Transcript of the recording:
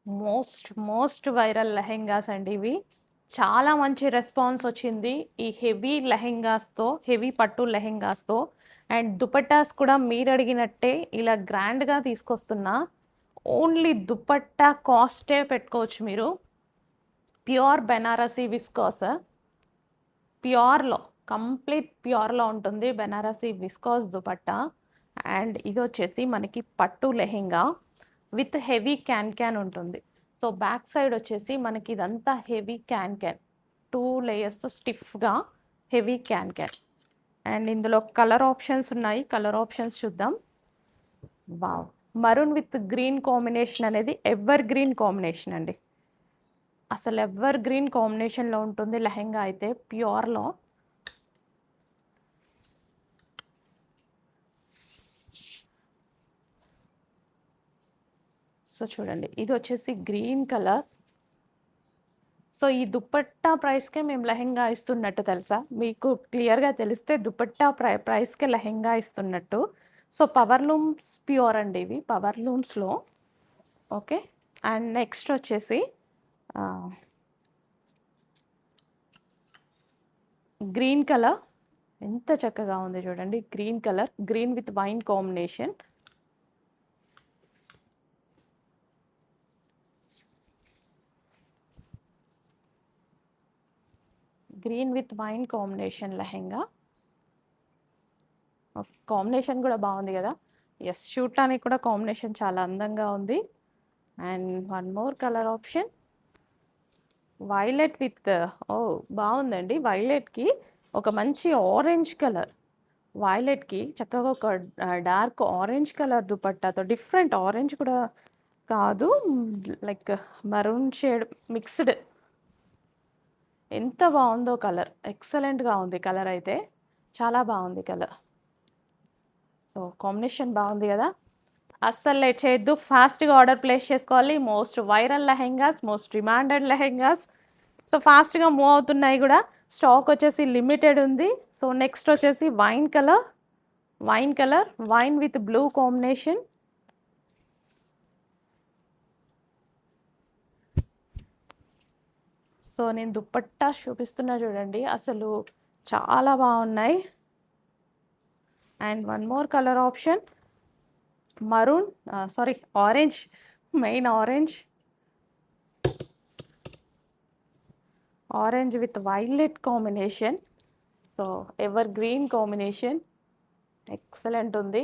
Most viral lehengas అండి ఇవి. చాలా మంచి రెస్పాన్స్ వచ్చింది. ఈ హెవీ లెహెంగాస్‌తో, హెవీ పట్టు లెహెంగాస్‌తో అండ్ దుపట్టాస్ కూడా మీరడిగినట్టే ఇలా గ్రాండ్‌గా తీసుకొస్తున్నా. ఓన్లీ దుపట్టా కాస్టే పెట్టుకోవచ్చు మీరు. Pure Banarasi viscose. ప్యూర్‌లో, కంప్లీట్ ప్యూర్‌లో ఉంటుంది బెనారసీ విస్కాస్ దుపట్టా. అండ్ ఇదొచ్చేసి మనకి పట్టు లెహెంగా విత్ హెవీ క్యాన్ ఉంటుంది. సో, బ్యాక్ సైడ్ వచ్చేసి మనకి ఇదంతా హెవీ క్యాన్. 2 లేయర్స్‌తో స్టిఫ్‌గా హెవీ క్యాన్. అండ్ ఇందులో కలర్ ఆప్షన్స్ ఉన్నాయి. కలర్ ఆప్షన్స్ చూద్దాం. Wow! Maroon with green combination అనేది ఎవర్ గ్రీన్ కాంబినేషన్ అండి. అసలు ఎవర్ గ్రీన్ కాంబినేషన్‌లో ఉంటుంది లెహెంగా అయితే ప్యూర్‌లో. సో, చూడండి ఇదొచ్చేసి గ్రీన్ కలర్. సో, ఈ దుపట్టా ప్రైస్‌కే మేము లెహెంగా ఇస్తున్నట్టు తెలుసా? మీకు క్లియర్‌గా తెలిస్తే దుపట్టా ప్రైస్‌కే లెహెంగా ఇస్తున్నట్టు. సో, పవర్ లూమ్స్ ప్యూర్ అండి ఇవి. పవర్ లూమ్స్‌లో ఓకే. అండ్ నెక్స్ట్ వచ్చేసి గ్రీన్ కలర్ ఎంత చక్కగా ఉంది చూడండి. Green colour, green with wine combination. Green with wine combination lehenga. Combination కూడా బాగుంది కదా! యెస్, చూడటానికి కూడా కాంబినేషన్ చాలా అందంగా ఉంది. And one more colour option violet with బాగుందండి. వైలెట్‌కి ఒక మంచి ఆరెంజ్ కలర్. వైలెట్‌కి చక్కగా ఒక డార్క్ ఆరెంజ్ కలర్ దుపట్టాతో డిఫరెంట్ ఆరెంజ్ కూడా కాదు. Like maroon shade mixed. ఎంత బావుందో కలర్. ఎక్సలెంట్‌గా ఉంది కలర్ అయితే. చాలా బావుంది కలర్. సో, కాంబినేషన్ బావుంది గదా! అస్సలు లేట్ చేయొద్దు. ఫాస్ట్‌గా ఆర్డర్ ప్లేస్ చేసుకోవాలి. Most viral lehengas, most demanded lehengas. So, ఫాస్ట్‌గా మూవ్ అవుతున్నాయి గూడా. స్టాక్ వచ్చేసి లిమిటెడ్ ఉంది. సో, నెక్స్ట్ వచ్చేసి wine colour. Wine with blue combination. So, నేను దుపట్టా చూపిస్తున్నా చూడండి. అసలు చాలా బావున్నాయి. And one more colour option maroon sorry orange. Main orange. Orange with violet combination. So, ever green combination. Excellent ఉంది.